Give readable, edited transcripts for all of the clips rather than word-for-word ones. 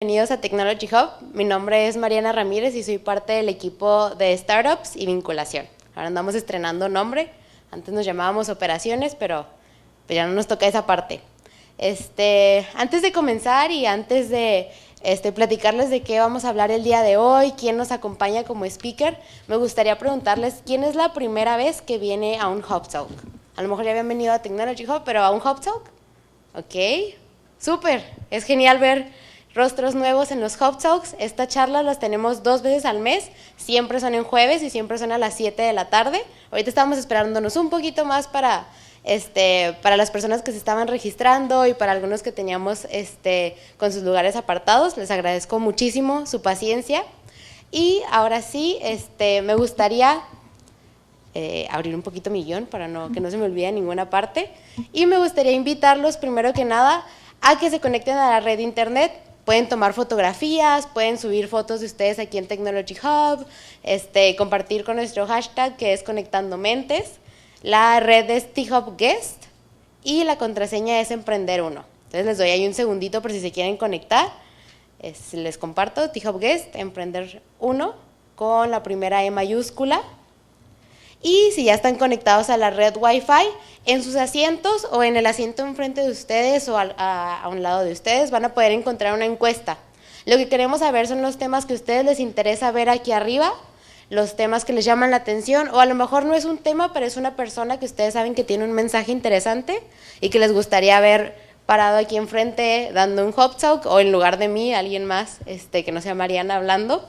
Bienvenidos a Technology Hub. Mi nombre es Mariana Ramírez y soy parte del equipo de Startups y Vinculación. Ahora andamos estrenando nombre. Antes nos llamábamos Operaciones, pero ya no nos toca esa parte. Antes de comenzar y antes de platicarles de qué vamos a hablar el día de hoy, quién nos acompaña como speaker, me gustaría preguntarles quién es la primera vez que viene a un Hub Talk. A lo mejor ya habían venido a Technology Hub, pero a un Hub Talk. Ok, súper. Es genial ver rostros nuevos en los Hub Talks. Estas charlas las tenemos 2 veces al mes, siempre son en jueves y siempre son a las 7 de la tarde. Ahorita estamos esperándonos un poquito más para las personas que se estaban registrando y para algunos que teníamos con sus lugares apartados. Les agradezco muchísimo su paciencia. Y ahora sí, me gustaría abrir un poquito mi guión para que no se me olvide ninguna parte. Y me gustaría invitarlos primero que nada a que se conecten a la red de internet. Pueden tomar fotografías, pueden subir fotos de ustedes aquí en Technology Hub, compartir con nuestro hashtag que es Conectando Mentes. La red es T-Hub Guest y la contraseña es Emprender1. Entonces les doy ahí un segundito por si se quieren conectar. Les comparto T-Hub Guest, Emprender1 con la primera E mayúscula. Y si ya están conectados a la red Wi-Fi, en sus asientos o en el asiento enfrente de ustedes o a un lado de ustedes van a poder encontrar una encuesta. Lo que queremos saber son los temas que a ustedes les interesa ver aquí arriba, los temas que les llaman la atención, o a lo mejor no es un tema, pero es una persona que ustedes saben que tiene un mensaje interesante y que les gustaría ver parado aquí enfrente dando un Hub Talk, o en lugar de mí, alguien más que no sea Mariana hablando.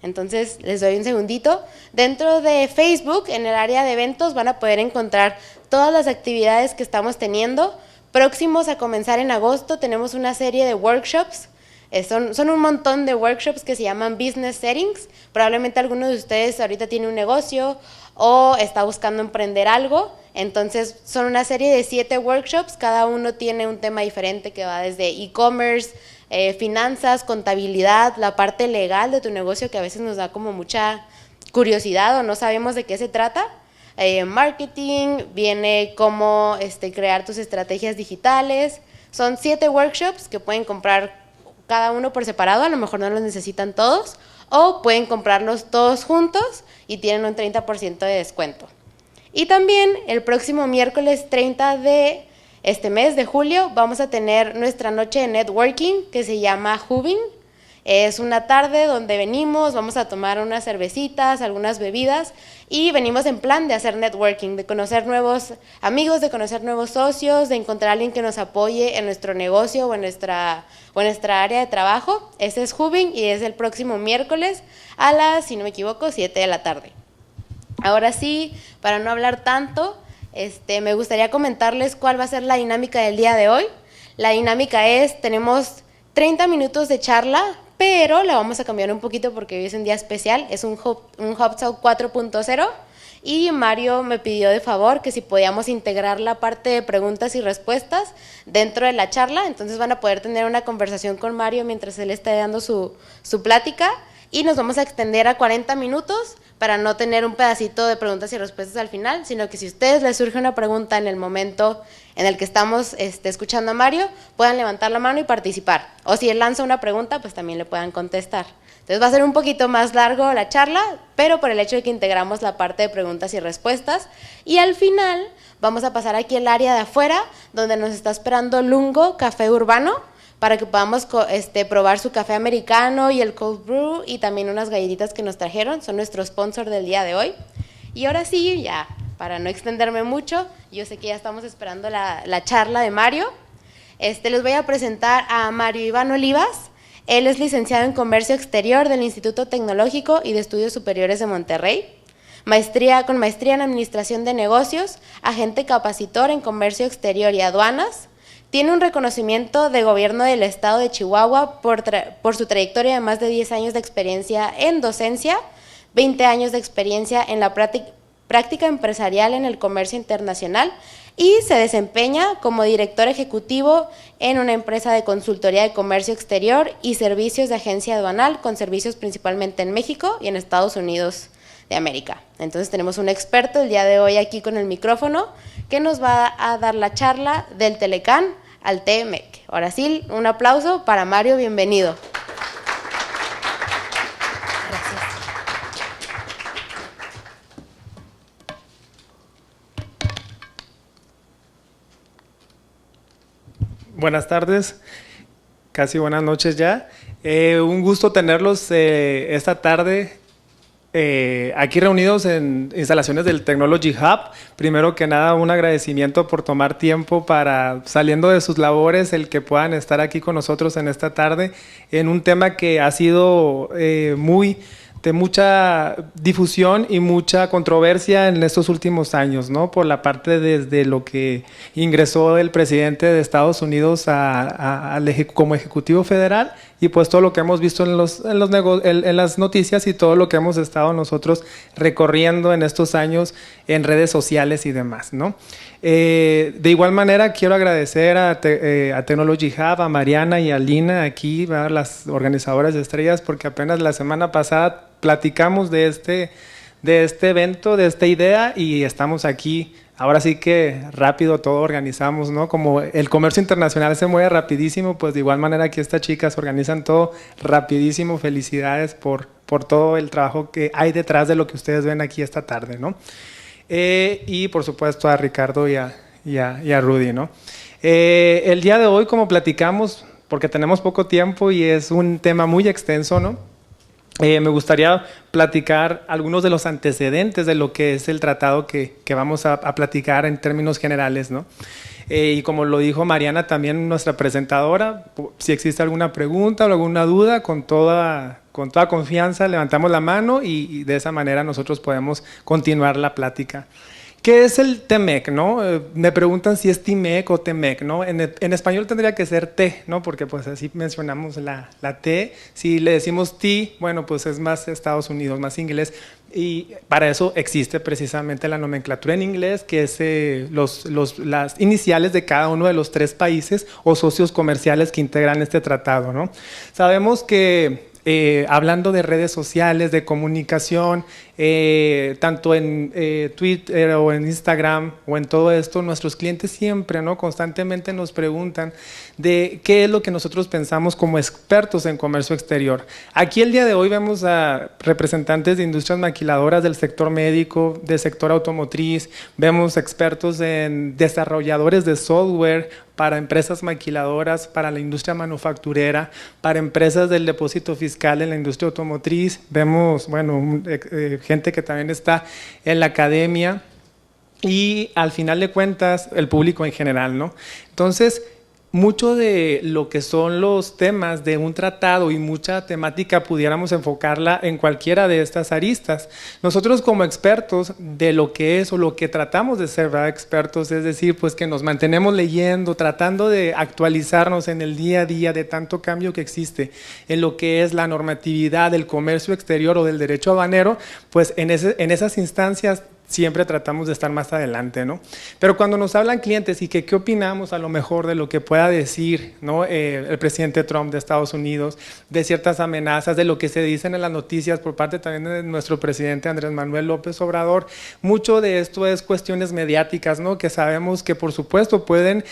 Entonces, les doy un segundito. Dentro de Facebook, en el área de eventos, van a poder encontrar todas las actividades que estamos teniendo. Próximos a comenzar en agosto, tenemos una serie de workshops. Son un montón de workshops que se llaman Business Settings. Probablemente alguno de ustedes ahorita tiene un negocio o está buscando emprender algo. Entonces, son una serie de 7 workshops. Cada uno tiene un tema diferente que va desde e-commerce, finanzas, contabilidad, la parte legal de tu negocio que a veces nos da como mucha curiosidad o no sabemos de qué se trata. Marketing, viene cómo crear tus estrategias digitales. Son 7 workshops que pueden comprar cada uno por separado, a lo mejor no los necesitan todos, o pueden comprarlos todos juntos y tienen un 30% de descuento. Y también el próximo miércoles 30 de este mes de julio vamos a tener nuestra noche de networking que se llama Hubing. Es una tarde donde venimos, vamos a tomar unas cervecitas, algunas bebidas y venimos en plan de hacer networking, de conocer nuevos amigos, de conocer nuevos socios, de encontrar a alguien que nos apoye en nuestro negocio o en nuestra área de trabajo. Ese es Hubing y es el próximo miércoles a las, si no me equivoco, 7 de la tarde. Ahora sí, para no hablar tanto, me gustaría comentarles cuál va a ser la dinámica del día de hoy. La dinámica tenemos 30 minutos de charla, pero la vamos a cambiar un poquito porque hoy es un día especial, es un Hub Talk 4.0 y Mario me pidió de favor que si podíamos integrar la parte de preguntas y respuestas dentro de la charla, entonces van a poder tener una conversación con Mario mientras él está dando su plática y nos vamos a extender a 40 minutos para no tener un pedacito de preguntas y respuestas al final, sino que si a ustedes les surge una pregunta en el momento en el que estamos escuchando a Mario, puedan levantar la mano y participar. O si él lanza una pregunta, pues también le puedan contestar. Entonces va a ser un poquito más largo la charla, pero por el hecho de que integramos la parte de preguntas y respuestas. Y al final vamos a pasar aquí al área de afuera, donde nos está esperando Lungo Café Urbano, para que podamos probar su café americano y el cold brew y también unas galletitas que nos trajeron, son nuestro sponsor del día de hoy. Y ahora sí, ya, para no extenderme mucho, yo sé que ya estamos esperando la charla de Mario. Les voy a presentar a Mario Iván Olivas. Él es licenciado en Comercio Exterior del Instituto Tecnológico y de Estudios Superiores de Monterrey. Con maestría en Administración de Negocios, agente capacitor en Comercio Exterior y Aduanas. Tiene un reconocimiento de gobierno del estado de Chihuahua por su trayectoria de más de 10 años de experiencia en docencia, 20 años de experiencia en la práctica empresarial en el comercio internacional y se desempeña como director ejecutivo en una empresa de consultoría de comercio exterior y servicios de agencia aduanal con servicios principalmente en México y en Estados Unidos de América. Entonces tenemos un experto el día de hoy aquí con el micrófono que nos va a dar la charla del Telecán al TMEC. Ahora sí, un aplauso para Mario, bienvenido. Buenas tardes, casi buenas noches ya. Un gusto tenerlos esta tarde aquí reunidos en instalaciones del Technology Hub. Primero que nada, un agradecimiento por tomar tiempo para, saliendo de sus labores, el que puedan estar aquí con nosotros en esta tarde en un tema que ha sido de mucha difusión y mucha controversia en estos últimos años, ¿no? Por la parte desde lo que ingresó el presidente de Estados Unidos como Ejecutivo Federal y pues todo lo que hemos visto en las noticias y todo lo que hemos estado nosotros recorriendo en estos años en redes sociales y demás, ¿no? De igual manera quiero agradecer a Technology Hub, a Mariana y a Lina aquí, ¿verdad? Las organizadoras de Estrellas, porque apenas la semana pasada platicamos de este evento, de esta idea y estamos aquí. Ahora sí que rápido todo organizamos, ¿no? Como el comercio internacional se mueve rapidísimo, pues de igual manera aquí estas chicas organizan todo rapidísimo. Felicidades por todo el trabajo que hay detrás de lo que ustedes ven aquí esta tarde, ¿no? Y por supuesto a Ricardo y a Rudy, ¿no? El día de hoy, como platicamos, porque tenemos poco tiempo y es un tema muy extenso, ¿no? Me gustaría platicar algunos de los antecedentes de lo que es el tratado que vamos a platicar en términos generales, ¿no? Y como lo dijo Mariana, también nuestra presentadora, si existe alguna pregunta o alguna duda, con toda confianza levantamos la mano y de esa manera nosotros podemos continuar la plática. ¿Qué es el TMEC, no? Me preguntan si es TIMEC o TEMEC, ¿no? En español tendría que ser T, ¿no? Porque pues así mencionamos la T. Si le decimos T, bueno, pues es más Estados Unidos, más inglés. Y para eso existe precisamente la nomenclatura en inglés, que es las iniciales de cada uno de los 3 países o socios comerciales que integran este tratado, ¿no? Sabemos que hablando de redes sociales, de comunicación, tanto en Twitter o en Instagram o en todo esto, nuestros clientes siempre, ¿no? Constantemente nos preguntan de qué es lo que nosotros pensamos como expertos en comercio exterior. Aquí el día de hoy vemos a representantes de industrias maquiladoras del sector médico, del sector automotriz, vemos expertos en desarrolladores de software para empresas maquiladoras, para la industria manufacturera, para empresas del depósito fiscal en la industria automotriz, vemos, bueno, gente que también está en la academia y al final de cuentas el público en general, ¿no? Entonces, mucho de lo que son los temas de un tratado y mucha temática pudiéramos enfocarla en cualquiera de estas aristas. Nosotros como expertos de lo que es o lo que tratamos de ser, ¿verdad? Expertos, es decir, pues que nos mantenemos leyendo, tratando de actualizarnos en el día a día de tanto cambio que existe en lo que es la normatividad del comercio exterior o del derecho aduanero, pues en esas instancias siempre tratamos de estar más adelante, ¿no? Pero cuando nos hablan clientes y que qué opinamos a lo mejor de lo que pueda decir, ¿no? El presidente Trump de Estados Unidos, de ciertas amenazas, de lo que se dicen en las noticias por parte también de nuestro presidente Andrés Manuel López Obrador, mucho de esto es cuestiones mediáticas, ¿no? Que sabemos que por supuesto pueden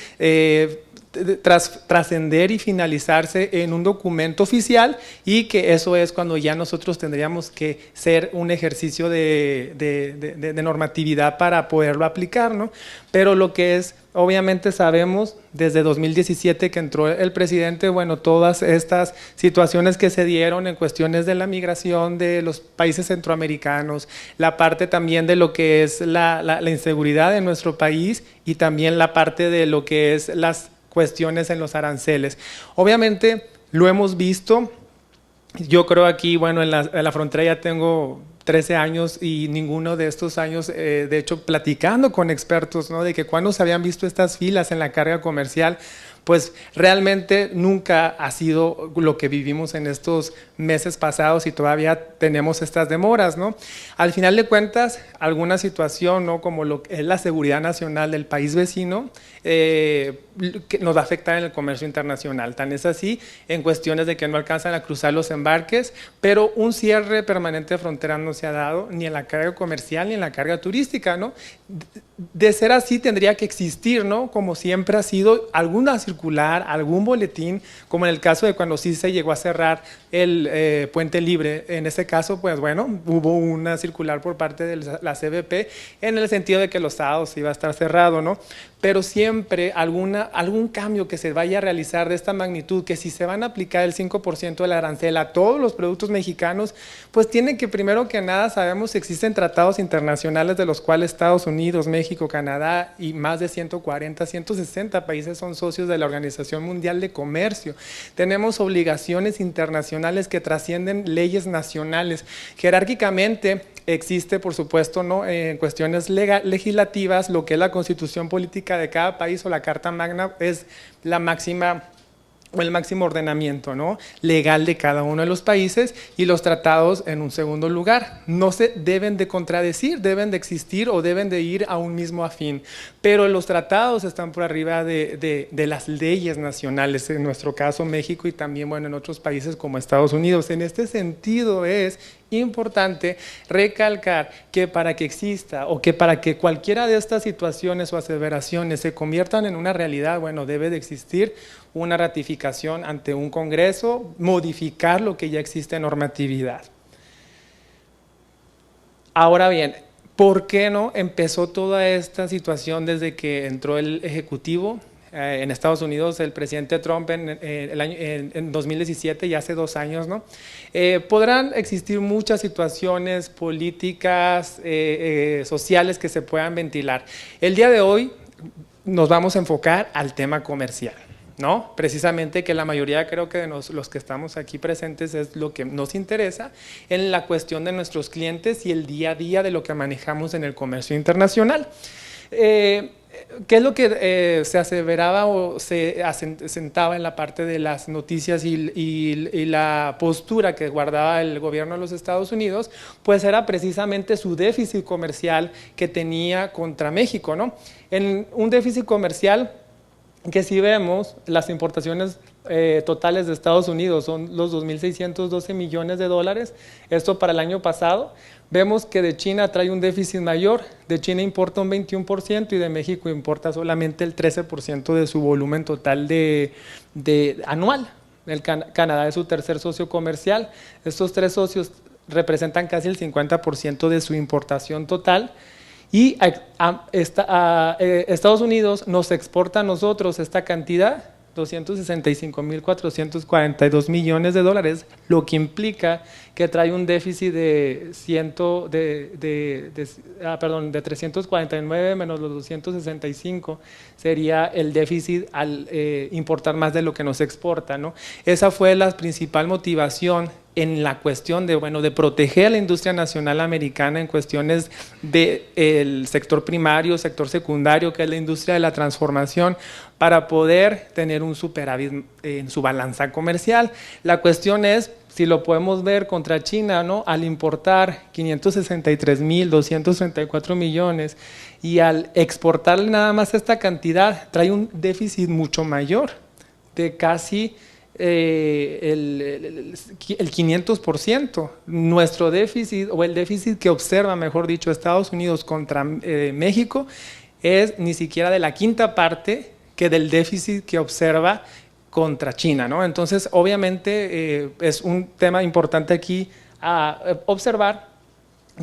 trascender y finalizarse en un documento oficial y que eso es cuando ya nosotros tendríamos que ser un ejercicio de normatividad para poderlo aplicar, ¿no? Pero lo que es, obviamente sabemos desde 2017 que entró el presidente, bueno, todas estas situaciones que se dieron en cuestiones de la migración de los países centroamericanos, la parte también de lo que es la inseguridad en nuestro país y también la parte de lo que es las cuestiones en los aranceles. Obviamente lo hemos visto, yo creo aquí, bueno, en la frontera ya tengo 13 años y ninguno de estos años, de hecho, platicando con expertos, ¿no? De que cuando se habían visto estas filas en la carga comercial, pues realmente nunca ha sido lo que vivimos en estos meses pasados y todavía tenemos estas demoras, ¿no? Al final de cuentas, alguna situación, ¿no? Como lo que es la seguridad nacional del país vecino, que nos va a afectar en el comercio internacional. Tan es así en cuestiones de que no alcanzan a cruzar los embarques, pero un cierre permanente de frontera no se ha dado ni en la carga comercial ni en la carga turística, ¿no? De ser así tendría que existir, ¿no? Como siempre ha sido alguna circunstancia circular, algún boletín, como en el caso de cuando sí se llegó a cerrar el Puente Libre. En ese caso, pues bueno, hubo una circular por parte de la CBP en el sentido de que los sábados iba a estar cerrado, ¿no? Pero siempre algún cambio que se vaya a realizar de esta magnitud, que si se van a aplicar el 5% del arancel a todos los productos mexicanos, pues tiene que, primero que nada, sabemos que existen tratados internacionales de los cuales Estados Unidos, México, Canadá y más de 140, 160 países son socios de la Organización Mundial de Comercio. Tenemos obligaciones internacionales que trascienden leyes nacionales. Jerárquicamente existe, por supuesto, ¿no?, en cuestiones legislativas, lo que es la Constitución Política de cada país o la Carta Magna es la máxima o el máximo ordenamiento, ¿no?, legal de cada uno de los países, y los tratados en un segundo lugar. No se deben de contradecir, deben de existir o deben de ir a un mismo afín, pero los tratados están por arriba de las leyes nacionales, en nuestro caso México y también, bueno, en otros países como Estados Unidos. En este sentido es importante recalcar que para que exista o que para que cualquiera de estas situaciones o aseveraciones se conviertan en una realidad, bueno, debe de existir una ratificación ante un Congreso, modificar lo que ya existe en normatividad. Ahora bien, ¿por qué no empezó toda esta situación desde que entró el Ejecutivo? En Estados Unidos, el presidente Trump en 2017, ya hace 2 años, ¿no? Podrán existir muchas situaciones políticas, sociales que se puedan ventilar. El día de hoy nos vamos a enfocar al tema comercial, ¿no? Precisamente, que la mayoría, creo que de los que estamos aquí presentes, es lo que nos interesa en la cuestión de nuestros clientes y el día a día de lo que manejamos en el comercio internacional. ¿Qué es lo que se aseveraba o se asentaba en la parte de las noticias y la postura que guardaba el gobierno de los Estados Unidos? Pues era precisamente su déficit comercial que tenía contra México, ¿no? En un déficit comercial que, si vemos las importaciones totales de Estados Unidos son los 2.612 millones de dólares, esto para el año pasado. Vemos que de China trae un déficit mayor, de China importa un 21% y de México importa solamente el 13% de su volumen total anual. Canadá es su tercer socio comercial. Estos 3 socios representan casi el 50% de su importación total. Y Estados Unidos nos exporta a nosotros esta cantidad, 265.442 millones de dólares, lo que implica que trae un déficit de 349 menos los 265, sería el déficit al importar más de lo que nos exporta, ¿no? Esa fue la principal motivación en la cuestión de proteger a la industria nacional americana en cuestiones del sector primario, sector secundario, que es la industria de la transformación, para poder tener un superávit en su balanza comercial. La cuestión es, si lo podemos ver contra China, ¿no?, al importar 563.234 millones y al exportarle nada más esta cantidad, trae un déficit mucho mayor, de casi el 500%. Nuestro déficit, o el déficit que observa, mejor dicho, Estados Unidos contra México, es ni siquiera de la quinta parte que del déficit que observa contra China, ¿no? Entonces, obviamente, es un tema importante aquí a observar,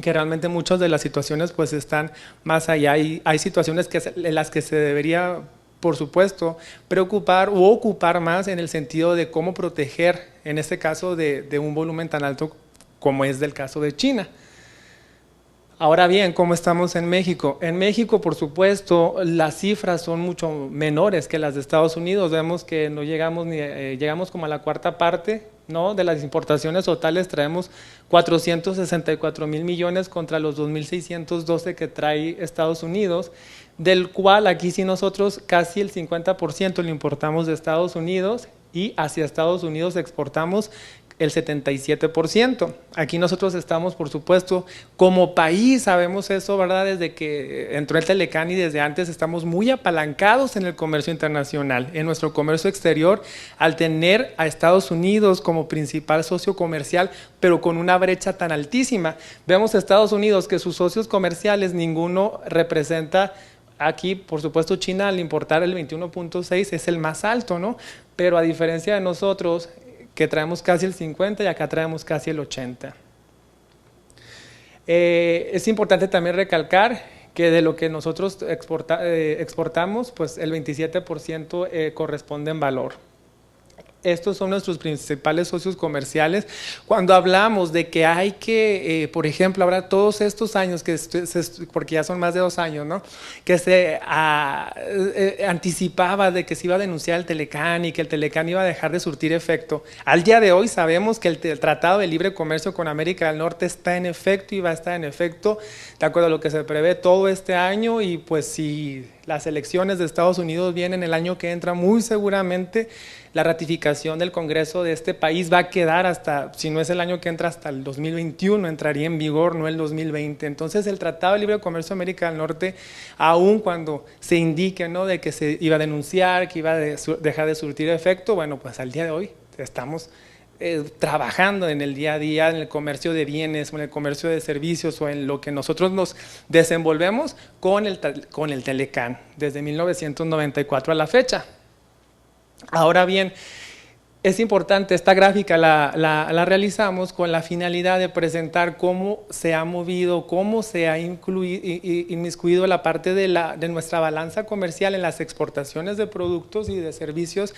que realmente muchas de las situaciones pues están más allá, y hay situaciones en las que se debería, por supuesto, preocupar u ocupar más en el sentido de cómo proteger, en este caso, de un volumen tan alto como es del caso de China. Ahora bien, ¿cómo estamos en México? En México, por supuesto, las cifras son mucho menores que las de Estados Unidos. Vemos que no llegamos llegamos como a la cuarta parte, ¿no?, de las importaciones totales. Traemos 464,000 millones contra los 2.612 que trae Estados Unidos, del cual aquí sí nosotros casi el 50% lo importamos de Estados Unidos, y hacia Estados Unidos exportamos el 77%. Aquí nosotros estamos, por supuesto, como país, sabemos eso, ¿verdad? Desde que entró el Telecán y desde antes estamos muy apalancados en el comercio internacional, en nuestro comercio exterior, al tener a Estados Unidos como principal socio comercial, pero con una brecha tan altísima. Vemos a Estados Unidos que sus socios comerciales, ninguno representa Aquí, por supuesto, China al importar el 21.6 es el más alto, ¿no? Pero a diferencia de nosotros, que traemos casi el 50 y acá traemos casi el 80. Es importante también recalcar que de lo que nosotros exportamos, pues el 27% corresponde en valor. Estos son nuestros principales socios comerciales. Cuando hablamos de que hay que, por ejemplo, ahora todos estos años, porque ya son más de 2 años, ¿no? Que se anticipaba de que se iba a denunciar el Telecán y que el Telecán iba a dejar de surtir efecto. Al día de hoy sabemos que el Tratado de Libre Comercio con América del Norte está en efecto y va a estar en efecto de acuerdo a lo que se prevé todo este año, y pues si las elecciones de Estados Unidos vienen el año que entra, muy seguramente la ratificación del Congreso de este país va a quedar hasta, si no es el año que entra, hasta el 2021, entraría en vigor, no el 2020. Entonces el Tratado de Libre Comercio de América del Norte, aun cuando se indique, ¿no?, de que se iba a denunciar, que iba a dejar de surtir efecto, bueno, pues al día de hoy estamos trabajando en el día a día, en el comercio de bienes, o en el comercio de servicios, o en lo que nosotros nos desenvolvemos con el Telecán, desde 1994 a la fecha. Ahora bien, es importante, esta gráfica la realizamos con la finalidad de presentar cómo se ha movido, cómo se ha inmiscuido la parte de nuestra balanza comercial en las exportaciones de productos y de servicios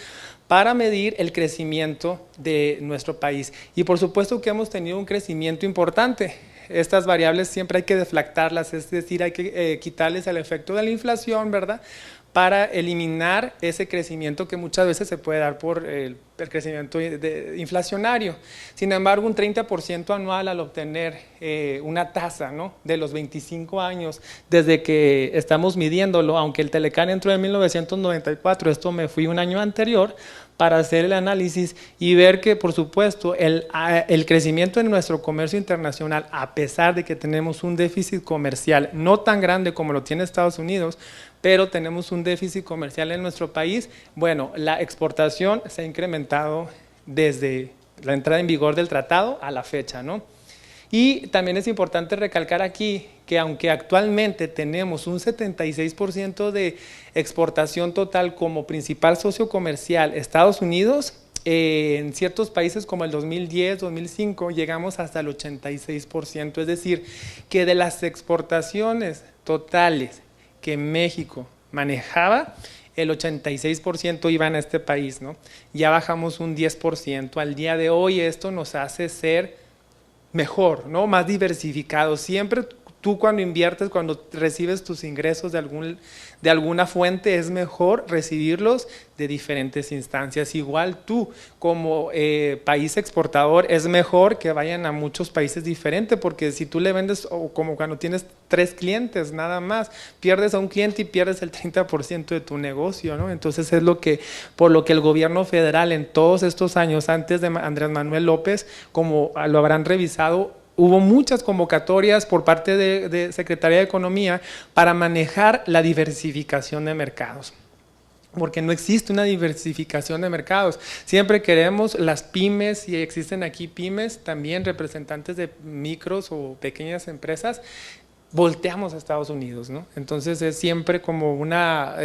para medir el crecimiento de nuestro país. Y por supuesto que hemos tenido un crecimiento importante. Estas variables siempre hay que deflactarlas, es decir, hay que quitarles el efecto de la inflación, ¿verdad?, para eliminar ese crecimiento que muchas veces se puede dar por el crecimiento inflacionario. Sin embargo, un 30% anual al obtener una tasa, ¿no?, de los 25 años desde que estamos midiéndolo, aunque el Telecán entró en 1994, esto me fui un año anterior para hacer el análisis y ver que, por supuesto, el crecimiento en nuestro comercio internacional, a pesar de que tenemos un déficit comercial no tan grande como lo tiene Estados Unidos, pero tenemos un déficit comercial en nuestro país, bueno, la exportación se ha incrementado desde la entrada en vigor del tratado a la fecha, ¿no? Y también es importante recalcar aquí que aunque actualmente tenemos un 76% de exportación total como principal socio comercial Estados Unidos, en ciertos países como el 2010, 2005 llegamos hasta el 86%, es decir, que de las exportaciones totales que México manejaba, el 86% iban a este país, ¿no? Ya bajamos un 10%, al día de hoy esto nos hace ser mejor, ¿no?, más diversificado. Siempre tú cuando inviertes, cuando recibes tus ingresos de alguna fuente, es mejor recibirlos de diferentes instancias. Igual tú como país exportador es mejor que vayan a muchos países diferentes, porque si tú le vendes, o como cuando tienes 3 clientes nada más, pierdes a un cliente y pierdes el 30% de tu negocio, ¿no? Entonces es por lo que el gobierno federal en todos estos años, antes de Andrés Manuel López, como lo habrán revisado, hubo muchas convocatorias por parte de Secretaría de Economía para manejar la diversificación de mercados, porque no existe una diversificación de mercados. Siempre queremos las pymes, y existen aquí pymes, también representantes de micros o pequeñas empresas, volteamos a Estados Unidos, ¿no? Entonces es siempre como una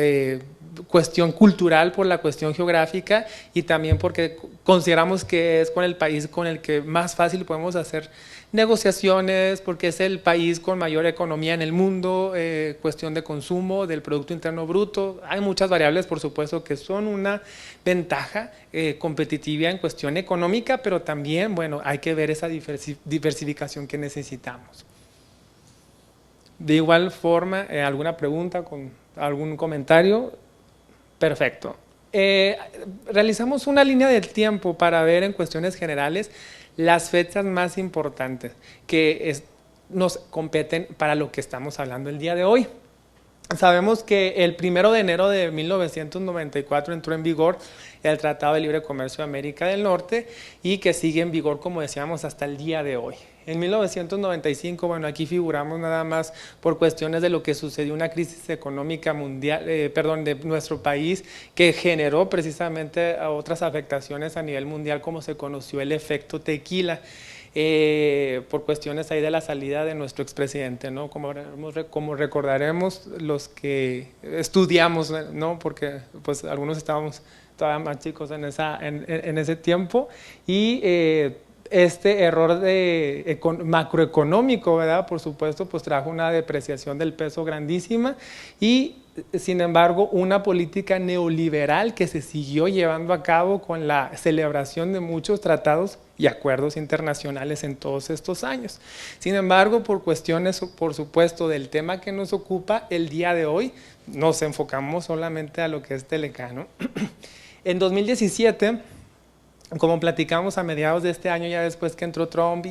cuestión cultural por la cuestión geográfica, y también porque consideramos que es con el país con el que más fácil podemos hacer negociaciones, porque es el país con mayor economía en el mundo, cuestión de consumo, del Producto Interno Bruto. Hay muchas variables, por supuesto, que son una ventaja competitiva en cuestión económica, pero también, bueno, hay que ver esa diversificación que necesitamos. De igual forma, ¿alguna pregunta, algún comentario? Perfecto. Realizamos una línea del tiempo para ver en cuestiones generales las fechas más importantes que nos competen para lo que estamos hablando el día de hoy. Sabemos que el 1 de enero de 1994 entró en vigor el Tratado de Libre Comercio de América del Norte, y que sigue en vigor, como decíamos, hasta el día de hoy. En 1995, bueno, aquí figuramos nada más por cuestiones de lo que sucedió, una crisis económica mundial, de nuestro país, que generó precisamente otras afectaciones a nivel mundial, como se conoció el efecto tequila. por cuestiones ahí de la salida de nuestro expresidente, ¿no? Como recordaremos los que estudiamos, ¿no? Porque pues algunos estábamos todavía más chicos en ese tiempo, y este error macroeconómico, ¿verdad? Por supuesto, pues trajo una depreciación del peso grandísima, y sin embargo una política neoliberal que se siguió llevando a cabo con la celebración de muchos tratados y acuerdos internacionales en todos estos años. Sin embargo, por cuestiones, por supuesto, del tema que nos ocupa el día de hoy, nos enfocamos solamente a lo que es Telecán, ¿no? En 2017, como platicamos a mediados de este año, ya después que entró Trump,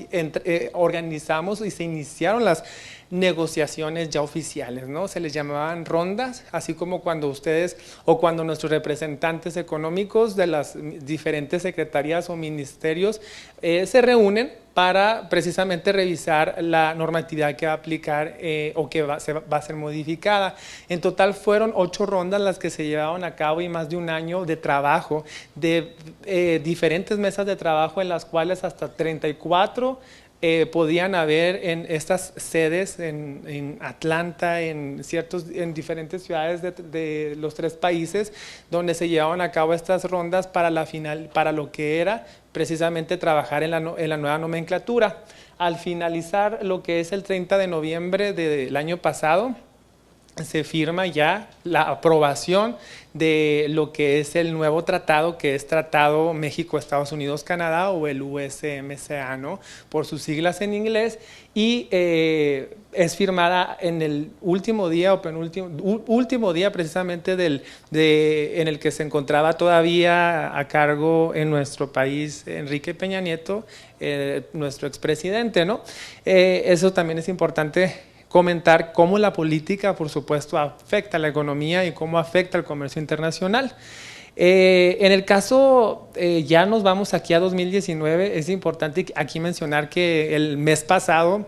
organizamos y se iniciaron las negociaciones ya oficiales, ¿no? Se les llamaban rondas, así como cuando ustedes o cuando nuestros representantes económicos de las diferentes secretarías o ministerios se reúnen para precisamente revisar la normatividad que va a aplicar o que va a ser modificada. En total fueron 8 rondas las que se llevaron a cabo y más de un año de trabajo, de diferentes mesas de trabajo en las cuales hasta 34 podían haber en estas sedes en Atlanta, en diferentes ciudades de los 3 países, donde se llevaban a cabo estas rondas para lo que era precisamente trabajar en la nueva nomenclatura. Al finalizar lo que es el 30 de noviembre del año pasado, se firma ya la aprobación de lo que es el nuevo tratado, que es Tratado México, Estados Unidos, Canadá, o el USMCA, ¿no? Por sus siglas en inglés, y es firmada en el último día o último día precisamente en el que se encontraba todavía a cargo en nuestro país Enrique Peña Nieto, nuestro expresidente, ¿no? Eso también es importante comentar cómo la política, por supuesto, afecta a la economía y cómo afecta al comercio internacional. En el caso, ya nos vamos aquí a 2019, es importante aquí mencionar que el mes pasado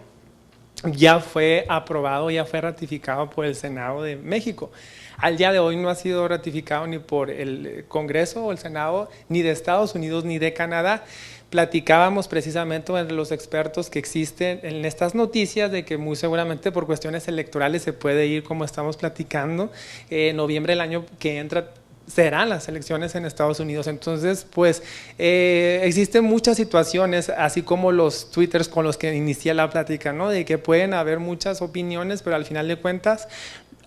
ya fue aprobado, ya fue ratificado por el Senado de México. Al día de hoy no ha sido ratificado ni por el Congreso o el Senado, ni de Estados Unidos ni de Canadá. Platicábamos precisamente entre los expertos que existen en estas noticias de que muy seguramente por cuestiones electorales se puede ir, como estamos platicando, en noviembre del año que entra serán las elecciones en Estados Unidos. Entonces, pues existen muchas situaciones, así como los twitters con los que inicié la plática, ¿no? De que pueden haber muchas opiniones, pero al final de cuentas,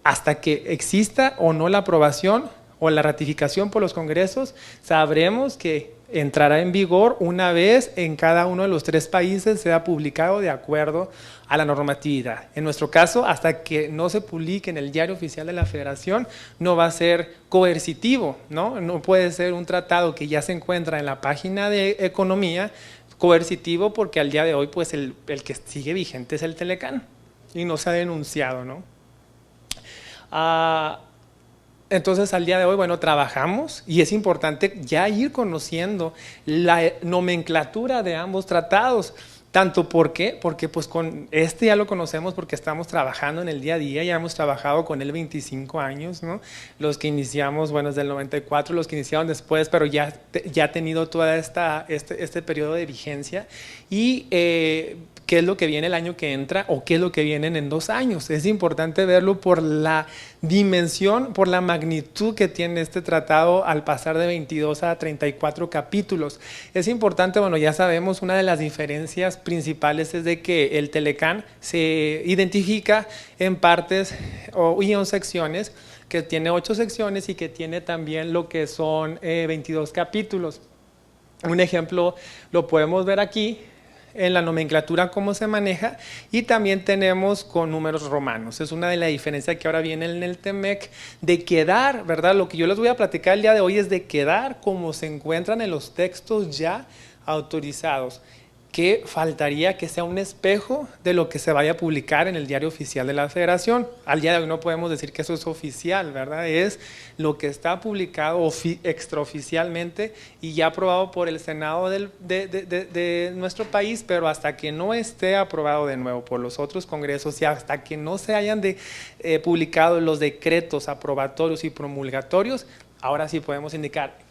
hasta que exista o no la aprobación o la ratificación por los congresos, sabremos que entrará en vigor una vez en cada uno de los 3 países sea publicado de acuerdo a la normatividad. En nuestro caso, hasta que no se publique en el Diario Oficial de la Federación, no va a ser coercitivo, ¿no? No puede ser un tratado que ya se encuentra en la página de Economía coercitivo, porque al día de hoy pues el que sigue vigente es el Telecán y no se ha denunciado, ¿no? Entonces, al día de hoy, bueno, trabajamos y es importante ya ir conociendo la nomenclatura de ambos tratados. Tanto, ¿por qué? Porque pues con este ya lo conocemos porque estamos trabajando en el día a día, ya hemos trabajado con él 25 años, ¿no? Los que iniciamos, bueno, desde el 94, los que iniciaron después, pero ya ha tenido todo este periodo de vigencia. Y qué es lo que viene el año que entra o qué es lo que vienen en 2 años. Es importante verlo por la dimensión, por la magnitud que tiene este tratado al pasar de 22 a 34 capítulos. Es importante, bueno, ya sabemos, una de las diferencias principales es de que el Telecán se identifica en partes y en secciones, que tiene 8 secciones y que tiene también lo que son 22 capítulos. Un ejemplo lo podemos ver aquí en la nomenclatura cómo se maneja, y también tenemos con números romanos. Es una de las diferencias que ahora viene en el TEMEC, de quedar, ¿verdad? Lo que yo les voy a platicar el día de hoy es de quedar como se encuentran en los textos ya autorizados, que faltaría que sea un espejo de lo que se vaya a publicar en el Diario Oficial de la Federación. Al día de hoy no podemos decir que eso es oficial, ¿verdad? Es lo que está publicado extraoficialmente y ya aprobado por el Senado de nuestro país, pero hasta que no esté aprobado de nuevo por los otros congresos y hasta que no se hayan publicado los decretos aprobatorios y promulgatorios, ahora sí podemos indicar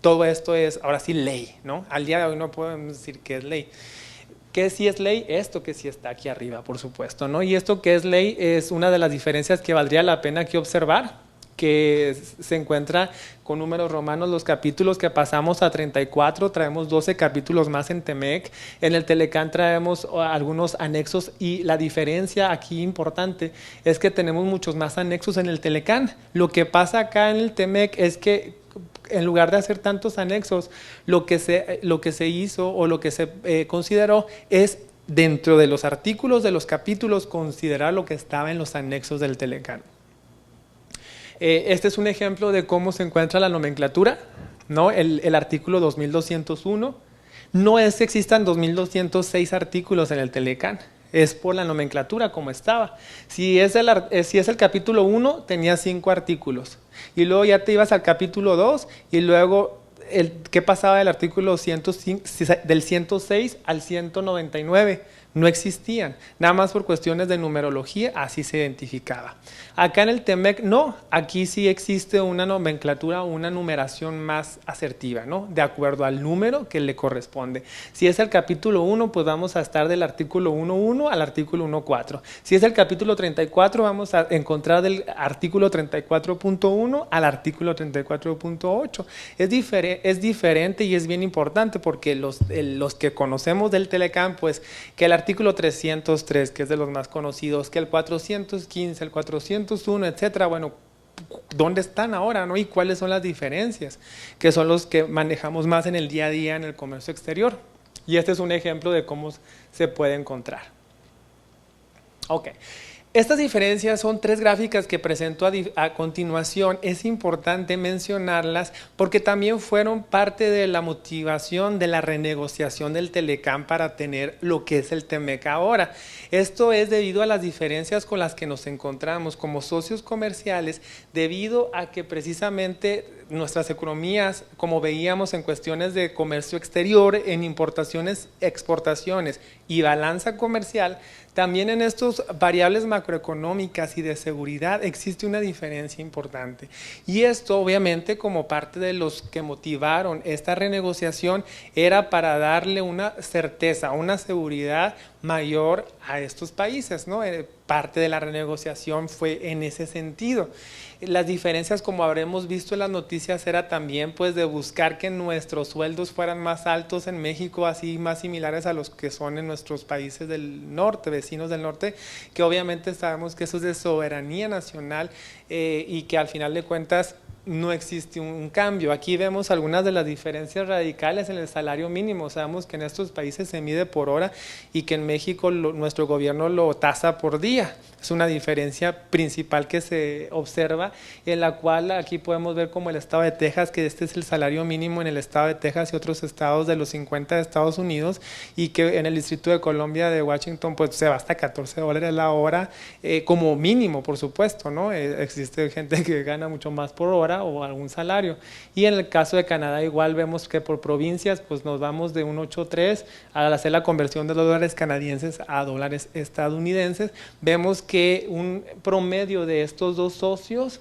todo esto es ahora sí ley, ¿no? Al día de hoy no podemos decir que es ley. ¿Qué sí es ley? Esto que sí está aquí arriba, por supuesto, ¿no? Y esto que es ley es una de las diferencias que valdría la pena aquí observar, que se encuentra con números romanos los capítulos que pasamos a 34, traemos 12 capítulos más en Temec, en el Telecán traemos algunos anexos y la diferencia aquí importante es que tenemos muchos más anexos en el Telecán. Lo que pasa acá en el Temec es que en lugar de hacer tantos anexos, lo que se hizo o lo que se consideró es dentro de los artículos de los capítulos considerar lo que estaba en los anexos del Telecán. Este es un ejemplo de cómo se encuentra la nomenclatura, ¿no? El artículo 2201. No es que existan 2206 artículos en el Telecán, es por la nomenclatura como estaba. Si es el capítulo 1, tenía 5 artículos. Y luego ya te ibas al capítulo 2 y luego ¿qué pasaba del artículo 105, del 106 al 199? No existían, nada más por cuestiones de numerología, así se identificaba. Acá en el Temec no, aquí sí existe una nomenclatura, una numeración más asertiva, ¿no? De acuerdo al número que le corresponde. Si es el capítulo 1, pues vamos a estar del artículo 1.1 al artículo 1.4. Si es el capítulo 34, vamos a encontrar del artículo 34.1 al artículo 34.8. Es diferente y es bien importante porque los que conocemos del Telecán, pues que el artículo 303, que es de los más conocidos, que el 415, el 401, etcétera, bueno, ¿dónde están ahora, no? ¿Y cuáles son las diferencias? Que son los que manejamos más en el día a día en el comercio exterior. Y este es un ejemplo de cómo se puede encontrar. Ok. Estas diferencias son 3 gráficas que presento a continuación. Es importante mencionarlas porque también fueron parte de la motivación de la renegociación del Telecán para tener lo que es el Temec ahora. Esto es debido a las diferencias con las que nos encontramos como socios comerciales, debido a que precisamente nuestras economías, como veíamos en cuestiones de comercio exterior, en importaciones, exportaciones y balanza comercial, también en estos variables macroeconómicas y de seguridad existe una diferencia importante. Y esto obviamente como parte de los que motivaron esta renegociación era para darle una certeza, una seguridad mayor a estos países, ¿no? Parte de la renegociación fue en ese sentido. Las diferencias, como habremos visto en las noticias, era también pues de buscar que nuestros sueldos fueran más altos en México, así más similares a los que son en nuestros países del norte, vecinos del norte, que obviamente sabemos que eso es de soberanía nacional y que al final de cuentas no existe un cambio. Aquí vemos algunas de las diferencias radicales en el salario mínimo. Sabemos que en estos países se mide por hora y que en México nuestro gobierno lo tasa por día. Es una diferencia principal que se observa, en la cual aquí podemos ver como el estado de Texas, que este es el salario mínimo en el estado de Texas y otros estados de los 50 de Estados Unidos, y que en el Distrito de Columbia de Washington pues se va hasta $14 la hora como mínimo, por supuesto, ¿no? Existe gente que gana mucho más por hora o algún salario. Y en el caso de Canadá igual vemos que por provincias pues nos vamos de un 8.3 al hacer la conversión de los dólares canadienses a dólares estadounidenses. Vemos que un promedio de estos dos socios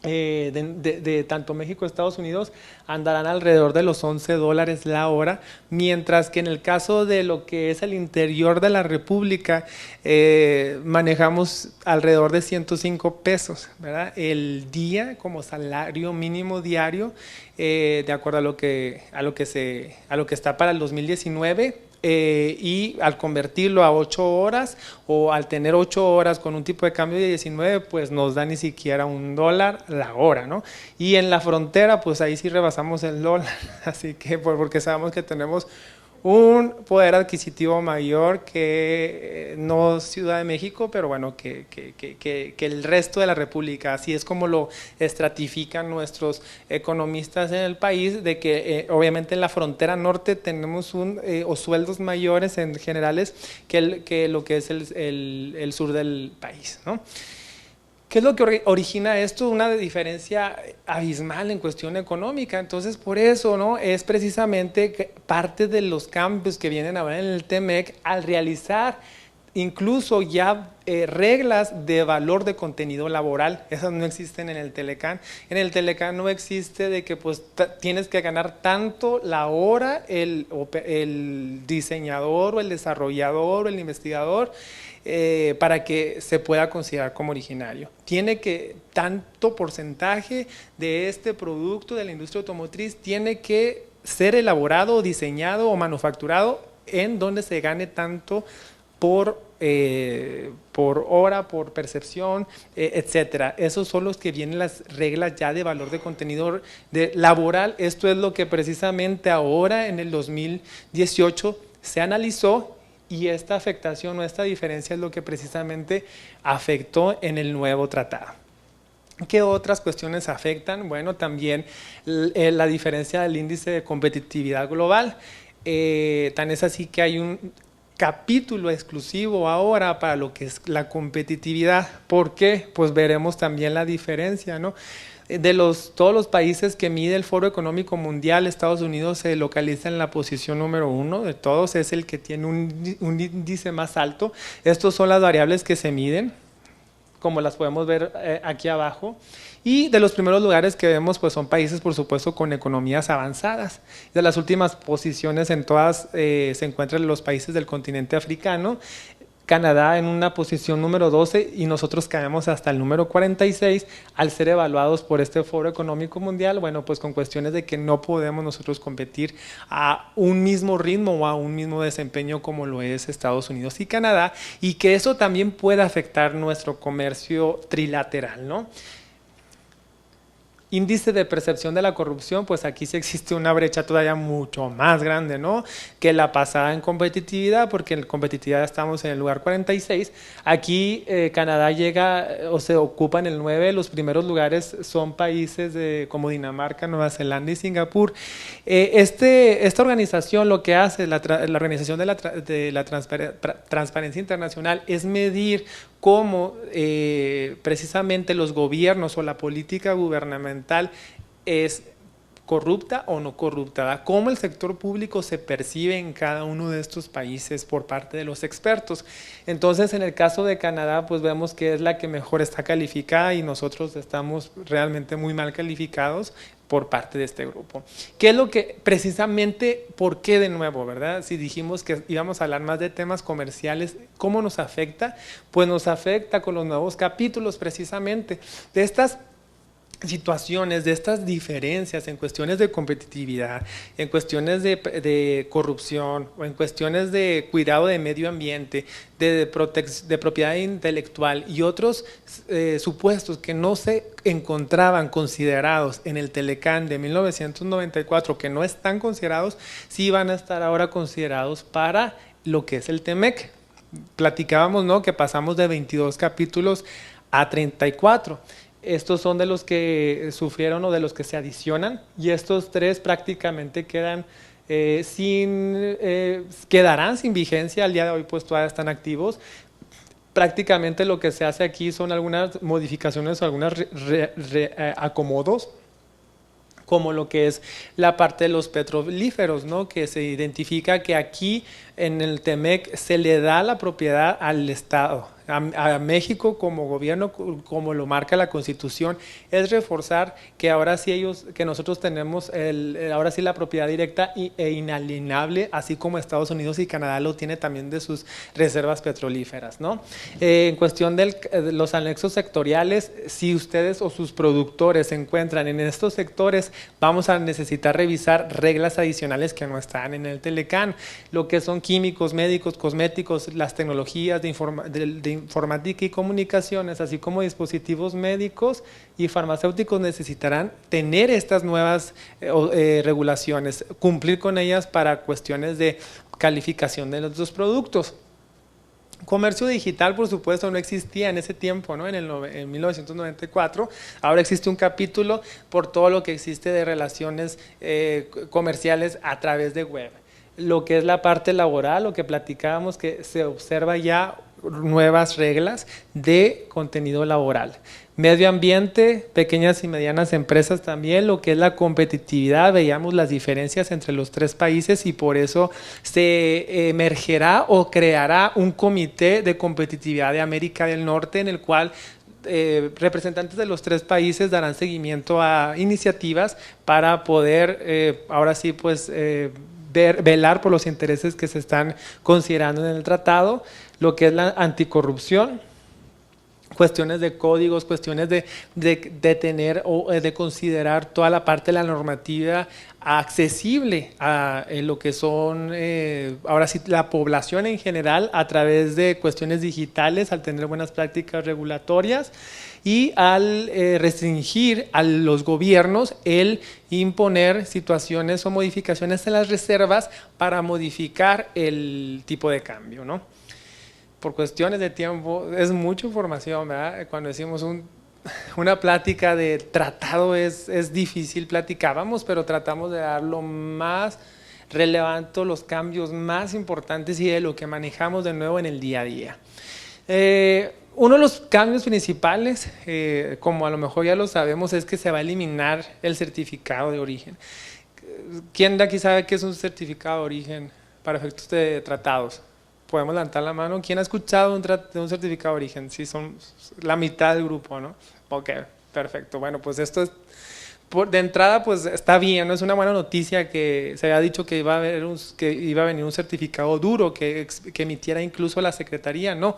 de tanto México y Estados Unidos andarán alrededor de los $11 la hora, mientras que en el caso de lo que es el interior de la República manejamos alrededor de 105 pesos, ¿verdad? El día como salario mínimo diario, de acuerdo a lo que está para el 2019. Y al convertirlo a 8 horas o al tener 8 horas con un tipo de cambio de 19, pues nos da ni siquiera $1 la hora, ¿no? Y en la frontera, pues ahí sí rebasamos el dólar, así que porque sabemos que tenemos un poder adquisitivo mayor que no Ciudad de México, pero bueno, que el resto de la República. Así es como lo estratifican nuestros economistas en el país, de que obviamente en la frontera norte tenemos o sueldos mayores en generales que lo que es el sur del país, ¿no? ¿Qué es lo que origina esto? Una diferencia abismal en cuestión económica. Entonces, por eso, ¿no? Es precisamente parte de los cambios que vienen ahora en el Temec al realizar incluso ya reglas de valor de contenido laboral, esas no existen en el Telecán. En el Telecán no existe de que pues tienes que ganar tanto la hora el diseñador o el desarrollador o el investigador para que se pueda considerar como originario. Tiene que tanto porcentaje de este producto de la industria automotriz tiene que ser elaborado, diseñado o manufacturado en donde se gane tanto por hora, por percepción, etcétera. Esos son los que vienen las reglas ya de valor de contenido laboral. Esto es lo que precisamente ahora en el 2018 se analizó y esta afectación o esta diferencia es lo que precisamente afectó en el nuevo tratado. ¿Qué otras cuestiones afectan? Bueno, también la diferencia del índice de competitividad global. Tan es así que hay un capítulo exclusivo ahora para lo que es la competitividad. ¿Por qué? Pues veremos también la diferencia, ¿no? Todos los países que mide el Foro Económico Mundial, Estados Unidos se localiza en la posición número 1 de todos, es el que tiene un índice más alto. Estas son las variables que se miden, como las podemos ver aquí abajo. Y de los primeros lugares que vemos pues son países, por supuesto, con economías avanzadas. De las últimas posiciones en todas se encuentran los países del continente africano. Canadá en una posición número 12 y nosotros caemos hasta el número 46 al ser evaluados por este Foro Económico Mundial, bueno, pues con cuestiones de que no podemos nosotros competir a un mismo ritmo o a un mismo desempeño como lo es Estados Unidos y Canadá, y que eso también puede afectar nuestro comercio trilateral, ¿no? Índice de percepción de la corrupción, pues aquí sí existe una brecha todavía mucho más grande, ¿no? Que la pasada en competitividad, porque en competitividad estamos en el lugar 46. Aquí Canadá llega o se ocupa en el 9, los primeros lugares son países como Dinamarca, Nueva Zelanda y Singapur. Esta organización lo que hace, la Organización de la Transparencia Internacional, es medir cómo precisamente los gobiernos o la política gubernamental es corrupta o no corrupta, ¿verdad? Cómo el sector público se percibe en cada uno de estos países por parte de los expertos. Entonces, en el caso de Canadá, pues vemos que es la que mejor está calificada y nosotros estamos realmente muy mal calificados por parte de este grupo. ¿Qué es lo que precisamente, por qué de nuevo, verdad? Si dijimos que íbamos a hablar más de temas comerciales, ¿cómo nos afecta? Pues nos afecta con los nuevos capítulos precisamente de estas situaciones, de estas diferencias en cuestiones de competitividad, en cuestiones de corrupción o en cuestiones de cuidado de medio ambiente, de propiedad intelectual y otros supuestos que no se encontraban considerados en el Telecán de 1994, que no están considerados, sí van a estar ahora considerados para lo que es el TEMEC. Platicábamos, ¿no?, que pasamos de 22 capítulos a 34. Estos son de los que sufrieron o de los que se adicionan, y estos 3 prácticamente quedarán sin vigencia. Al día de hoy pues todavía están activos. Prácticamente lo que se hace aquí son algunas modificaciones o algunos acomodos, como lo que es la parte de los petrolíferos, ¿no?, que se identifica que aquí en el TEMEC se le da la propiedad al Estado, a México como gobierno, como lo marca la Constitución. Es reforzar que ahora sí que nosotros tenemos ahora sí la propiedad directa e inalienable, así como Estados Unidos y Canadá lo tiene también de sus reservas petrolíferas, ¿no? En cuestión de los anexos sectoriales, si ustedes o sus productores se encuentran en estos sectores, vamos a necesitar revisar reglas adicionales que no están en el Telecán, lo que son químicos, médicos, cosméticos, las tecnologías de informática y comunicaciones, así como dispositivos médicos y farmacéuticos, necesitarán tener estas nuevas regulaciones, cumplir con ellas para cuestiones de calificación de los productos. Comercio digital, por supuesto, no existía en ese tiempo, ¿no? En 1994. Ahora existe un capítulo por todo lo que existe de relaciones comerciales a través de web. Lo que es la parte laboral, lo que platicábamos, que se observa ya nuevas reglas de contenido laboral. Medio ambiente, pequeñas y medianas empresas también, lo que es la competitividad, veíamos las diferencias entre los tres países y por eso se emergerá o creará un comité de competitividad de América del Norte en el cual representantes de los tres países darán seguimiento a iniciativas para poder, ahora sí, pues velar por los intereses que se están considerando en el tratado, lo que es la anticorrupción, cuestiones de códigos, cuestiones de tener o de considerar toda la parte de la normativa accesible a lo que son, ahora sí, la población en general a través de cuestiones digitales, al tener buenas prácticas regulatorias y al restringir a los gobiernos el imponer situaciones o modificaciones en las reservas para modificar el tipo de cambio, ¿no? Por cuestiones de tiempo, es mucha información, ¿verdad? Cuando decimos una plática de tratado es difícil, platicábamos, pero tratamos de dar lo más relevante, los cambios más importantes y de lo que manejamos de nuevo en el día a día. Uno de los cambios principales, como a lo mejor ya lo sabemos, es que se va a eliminar el certificado de origen. ¿Quién de aquí sabe qué es un certificado de origen para efectos de tratados? Podemos levantar la mano. ¿Quién ha escuchado de un certificado de origen? Sí, son la mitad del grupo, ¿no? Ok, perfecto. Bueno, pues esto es, de entrada, pues está bien, no es una buena noticia que se haya dicho que iba a venir un certificado duro que emitiera incluso la Secretaría. No,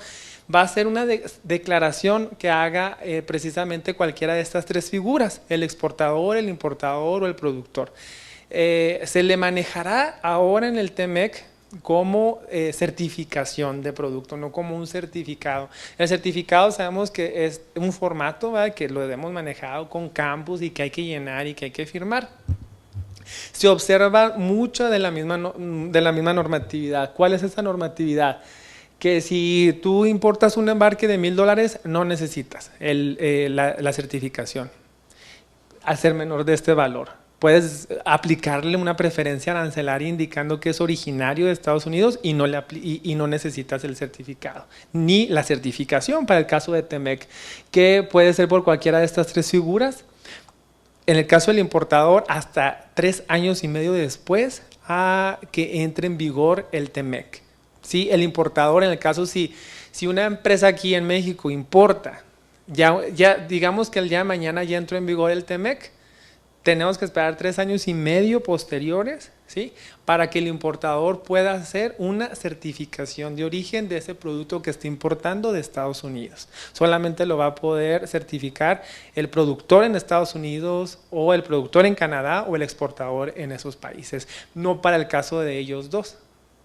va a ser una declaración que haga precisamente cualquiera de estas tres figuras, el exportador, el importador o el productor. Se le manejará ahora en el TEMEC como certificación de producto, no como un certificado. El certificado sabemos que es un formato, ¿verdad?, que lo hemos manejado con campus y que hay que llenar y que hay que firmar. Se observa mucho de la misma normatividad. ¿Cuál es esa normatividad? Que si tú importas un embarque de $1,000, no necesitas la certificación al ser menor de este valor. Puedes aplicarle una preferencia arancelaria indicando que es originario de Estados Unidos y no necesitas el certificado, ni la certificación para el caso de TEMEC, que puede ser por cualquiera de estas tres figuras. En el caso del importador, hasta 3 años y medio después a que entre en vigor el TEMEC. ¿Sí? El importador, en el caso si una empresa aquí en México importa, ya digamos que el día de mañana ya entró en vigor el TEMEC, tenemos que esperar 3 años y medio posteriores, ¿sí?, para que el importador pueda hacer una certificación de origen de ese producto que está importando de Estados Unidos. Solamente lo va a poder certificar el productor en Estados Unidos o el productor en Canadá o el exportador en esos países, no para el caso de ellos dos.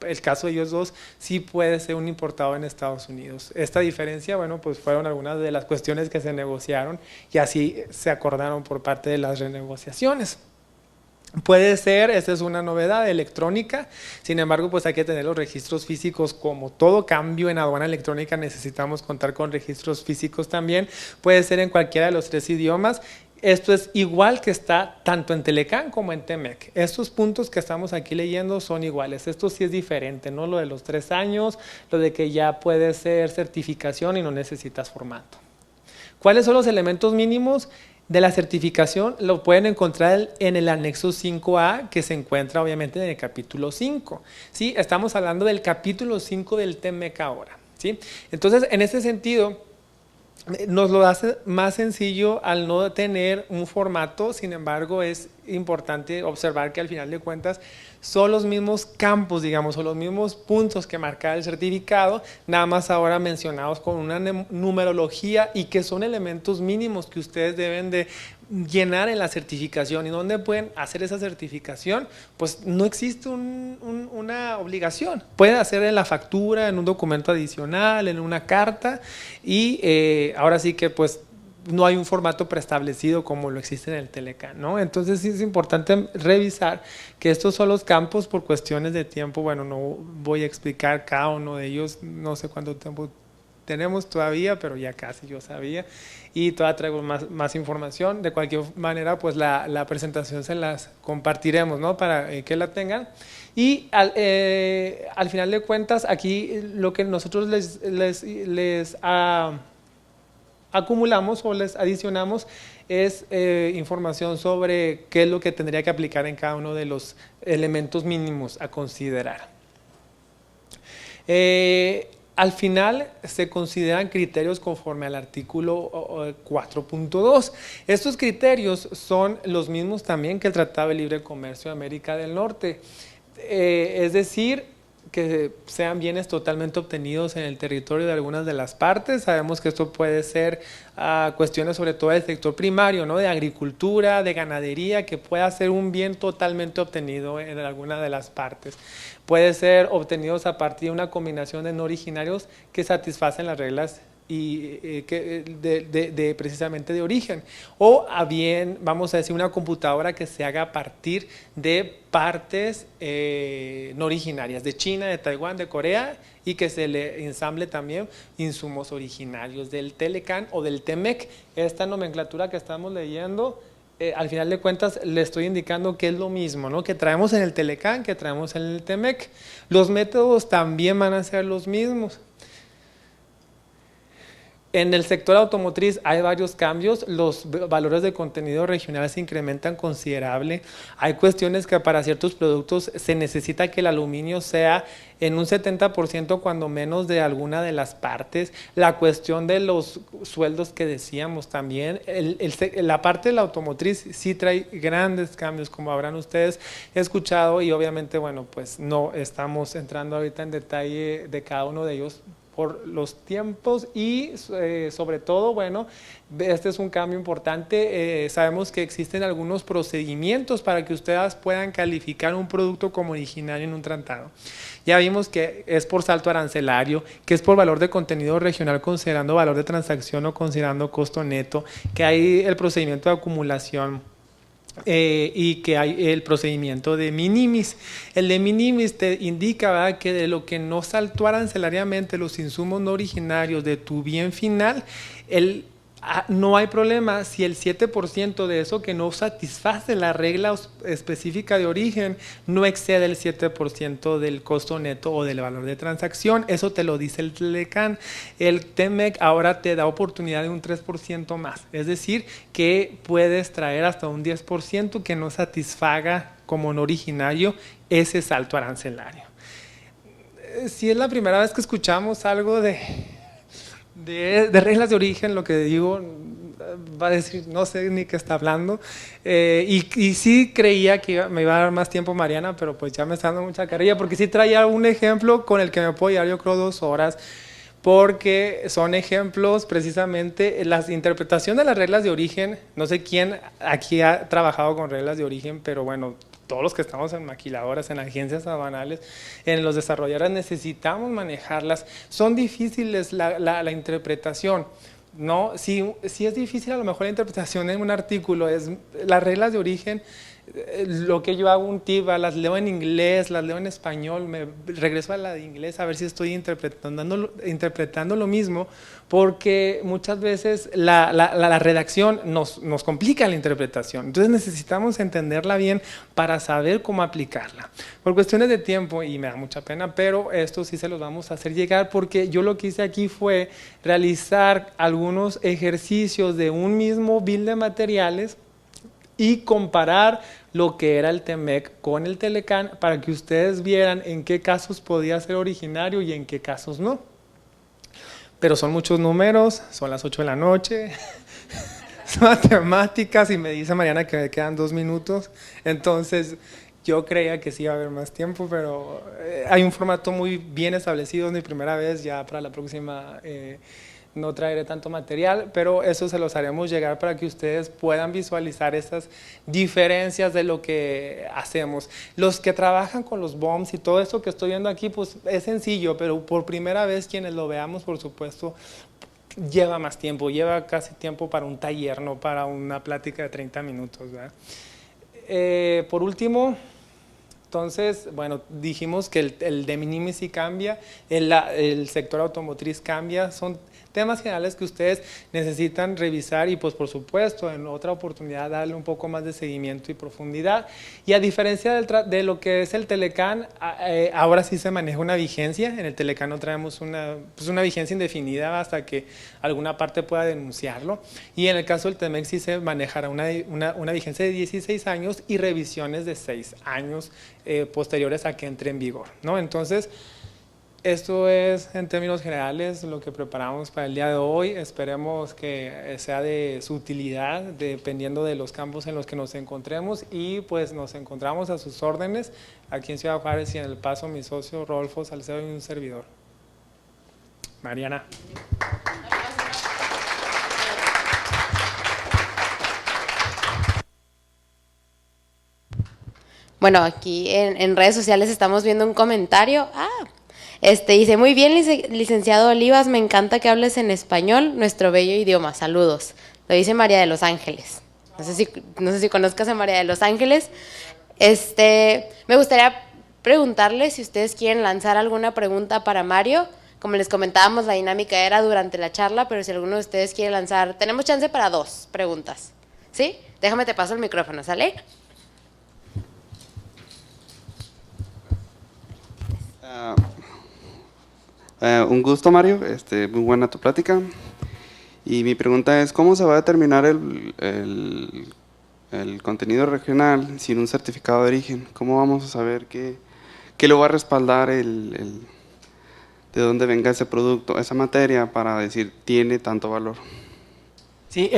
El caso de ellos dos sí puede ser un importador en Estados Unidos. Esta diferencia, bueno, pues fueron algunas de las cuestiones que se negociaron y así se acordaron por parte de las renegociaciones. Puede ser, esta es una novedad electrónica, sin embargo, pues hay que tener los registros físicos. Como todo cambio en aduana electrónica necesitamos contar con registros físicos también. Puede ser en cualquiera de los 3 idiomas. Esto es igual que está tanto en Telecán como en TEMEC. Estos puntos que estamos aquí leyendo son iguales. Esto sí es diferente, ¿no? Lo de los 3 años, lo de que ya puede ser certificación y no necesitas formato. ¿Cuáles son los elementos mínimos de la certificación? Lo pueden encontrar en el anexo 5A, que se encuentra obviamente en el capítulo 5. ¿Sí? Estamos hablando del capítulo 5 del TEMEC ahora, ¿sí? Entonces, en ese sentido, nos lo hace más sencillo al no tener un formato. Sin embargo, es importante observar que al final de cuentas son los mismos campos, digamos, o los mismos puntos que marca el certificado, nada más ahora mencionados con una numerología y que son elementos mínimos que ustedes deben de llenar en la certificación. ¿Y dónde pueden hacer esa certificación? Pues no existe una obligación. Pueden hacer en la factura, en un documento adicional, en una carta y ahora sí que pues no hay un formato preestablecido como lo existe en el Telecán, ¿no? Entonces sí es importante revisar que estos son los campos. Por cuestiones de tiempo, bueno, no voy a explicar cada uno de ellos, no sé cuánto tiempo tenemos todavía, pero ya casi yo sabía. Y todavía traigo más información. De cualquier manera, pues la presentación se las compartiremos, ¿no? Para que la tengan. Y al final de cuentas, aquí lo que nosotros les acumulamos o les adicionamos es información sobre qué es lo que tendría que aplicar en cada uno de los elementos mínimos a considerar. Al final se consideran criterios conforme al artículo 4.2. Estos criterios son los mismos también que el Tratado de Libre Comercio de América del Norte, es decir, que sean bienes totalmente obtenidos en el territorio de algunas de las partes. Sabemos que esto puede ser cuestiones sobre todo del sector primario, ¿no? De agricultura, de ganadería, que pueda ser un bien totalmente obtenido en alguna de las partes. Puede ser obtenidos a partir de una combinación de no originarios que satisfacen las reglas y precisamente de origen, o a bien, vamos a decir, una computadora que se haga a partir de partes no originarias de China, de Taiwán, de Corea, y que se le ensamble también insumos originarios del Telecán o del Temec. Esta nomenclatura que estamos leyendo, al final de cuentas le estoy indicando que es lo mismo, ¿no? Que traemos en el Telecán, que traemos en el Temec. Los métodos también van a ser los mismos. En el sector automotriz hay varios cambios, los valores de contenido regional se incrementan considerable. Hay cuestiones que para ciertos productos se necesita que el aluminio sea en un 70% cuando menos de alguna de las partes. La cuestión de los sueldos que decíamos también, la parte de la automotriz sí trae grandes cambios, como habrán ustedes escuchado, y obviamente, bueno, pues no estamos entrando ahorita en detalle de cada uno de ellos por los tiempos y sobre todo, bueno, este es un cambio importante. Sabemos que existen algunos procedimientos para que ustedes puedan calificar un producto como originario en un tratado. Ya vimos que es por salto arancelario, que es por valor de contenido regional considerando valor de transacción o considerando costo neto, que hay el procedimiento de acumulación. Y que hay el procedimiento de minimis. El de minimis te indica, ¿verdad?, que de lo que no saltó arancelariamente los insumos no originarios de tu bien final, no hay problema si el 7% de eso que no satisface la regla específica de origen no excede el 7% del costo neto o del valor de transacción. Eso te lo dice el Telecán. El Temec ahora te da oportunidad de un 3% más, es decir, que puedes traer hasta un 10% que no satisfaga como no originario ese salto arancelario. Si es la primera vez que escuchamos algo de reglas de origen, lo que digo, va a decir, no sé ni qué está hablando, y sí creía que me iba a dar más tiempo Mariana, pero pues ya me está dando mucha carrilla, porque sí traía un ejemplo con el que me puedo llevar yo creo 2 horas, porque son ejemplos precisamente, las interpretaciones de las reglas de origen. No sé quién aquí ha trabajado con reglas de origen, pero bueno, todos los que estamos en maquiladoras, en agencias aduanales, en los desarrolladores, necesitamos manejarlas. Son difíciles la interpretación, ¿no? Si es difícil a lo mejor la interpretación en un artículo, es las reglas de origen. Lo que yo hago un tip, las leo en inglés, las leo en español, me regreso a la de inglés a ver si estoy interpretando lo mismo, porque muchas veces la redacción nos complica la interpretación. Entonces necesitamos entenderla bien para saber cómo aplicarla. Por cuestiones de tiempo, y me da mucha pena, pero esto sí se los vamos a hacer llegar, porque yo lo que hice aquí fue realizar algunos ejercicios de un mismo bill de materiales y comparar lo que era el Temec con el Telecán para que ustedes vieran en qué casos podía ser originario y en qué casos no. Pero son muchos números, son las 8 de la noche, son matemáticas, y me dice Mariana que me quedan 2 minutos, entonces yo creía que sí iba a haber más tiempo, pero hay un formato muy bien establecido, es mi primera vez, ya para la próxima no traeré tanto material, pero eso se los haremos llegar para que ustedes puedan visualizar esas diferencias de lo que hacemos. Los que trabajan con los BOMs y todo esto que estoy viendo aquí, pues es sencillo, pero por primera vez quienes lo veamos, por supuesto, lleva más tiempo, lleva casi tiempo para un taller, no para una plática de 30 minutos, ¿verdad? Por último, Entonces, bueno, dijimos que el de minimis sí cambia, el sector automotriz cambia, son temas generales que ustedes necesitan revisar y pues por supuesto en otra oportunidad darle un poco más de seguimiento y profundidad. Y a diferencia de lo que es el Telecán, ahora sí se maneja una vigencia. En el Telecán no traemos una vigencia indefinida hasta que alguna parte pueda denunciarlo. Y en el caso del Temex sí se manejará una vigencia de 16 años y revisiones de 6 años posteriores a que entre en vigor, ¿no? Entonces, esto es, en términos generales, lo que preparamos para el día de hoy. Esperemos que sea de su utilidad, dependiendo de los campos en los que nos encontremos. Y pues nos encontramos a sus órdenes aquí en Ciudad Juárez y en El Paso, mi socio Rodolfo Salcedo y un servidor. Mariana. Bueno, aquí en redes sociales estamos viendo un comentario. Dice, muy bien, licenciado Olivas, me encanta que hables en español, nuestro bello idioma, saludos. Lo dice María de los Ángeles. No sé si conozcas a María de los Ángeles. Me gustaría preguntarles si ustedes quieren lanzar alguna pregunta para Mario. Como les comentábamos, la dinámica era durante la charla, pero si alguno de ustedes quiere lanzar, tenemos chance para 2 preguntas. ¿Sí? Déjame te paso el micrófono, ¿sale? Un gusto, Mario, muy buena tu plática. Y mi pregunta es, ¿cómo se va a determinar el contenido regional sin un certificado de origen? ¿Cómo vamos a saber qué lo va a respaldar de dónde venga ese producto, esa materia, para decir tiene tanto valor? Sí,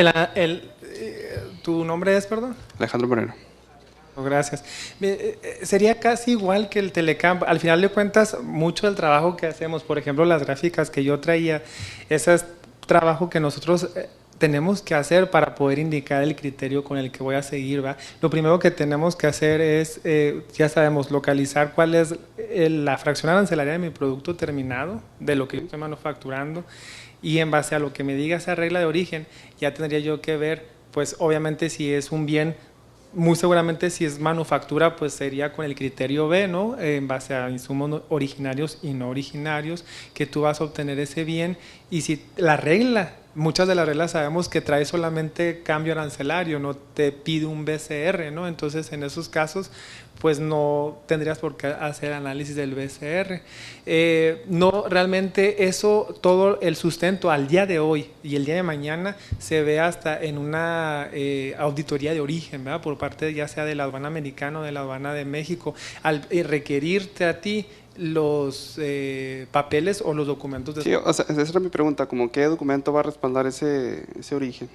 ¿tu nombre es, perdón? Alejandro Moreno. Gracias. Sería casi igual que el Telecam. Al final de cuentas, mucho del trabajo que hacemos, por ejemplo, las gráficas que yo traía, ese es trabajo que nosotros tenemos que hacer para poder indicar el criterio con el que voy a seguir, ¿va? Lo primero que tenemos que hacer es, ya sabemos, localizar cuál es la fracción arancelaria de mi producto terminado, de lo que yo estoy manufacturando, y en base a lo que me diga esa regla de origen, ya tendría yo que ver, pues obviamente si es un bien, muy seguramente si es manufactura, pues sería con el criterio B, ¿no? En base a insumos originarios y no originarios, que tú vas a obtener ese bien. Y si la regla, muchas de las reglas sabemos que trae solamente cambio arancelario, no te pide un BCR, ¿no? Entonces, en esos casos, pues no tendrías por qué hacer análisis del BCR. No, realmente eso, todo el sustento al día de hoy y el día de mañana se ve hasta en una auditoría de origen, ¿verdad? Por parte ya sea de la aduana americana o de la aduana de México, al requerirte a ti los papeles o los documentos de... Sí, o sea, esa era mi pregunta, como qué documento va a respaldar ese origen.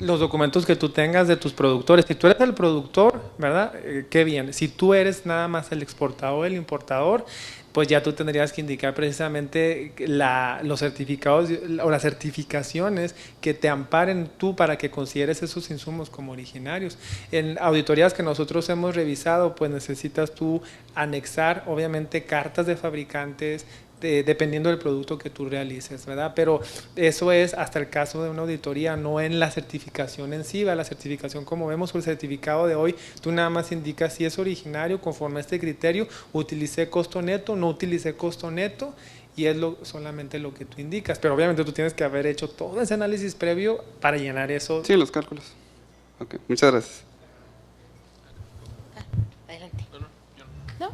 Los documentos que tú tengas de tus productores. Si tú eres el productor, ¿verdad? Qué bien. Si tú eres nada más el exportador o el importador, pues ya tú tendrías que indicar precisamente los certificados o las certificaciones que te amparen tú para que consideres esos insumos como originarios. En auditorías que nosotros hemos revisado, pues necesitas tú anexar, obviamente, cartas de fabricantes, dependiendo del producto que tú realices, ¿verdad? Pero eso es hasta el caso de una auditoría, no en la certificación en sí, ¿verdad? La certificación, como vemos, o el certificado de hoy, tú nada más indicas si es originario conforme a este criterio, utilicé costo neto, no utilicé costo neto, y es solamente lo que tú indicas, pero obviamente tú tienes que haber hecho todo ese análisis previo para llenar eso. Sí, los cálculos. Ok, muchas gracias. Adelante. ¿No?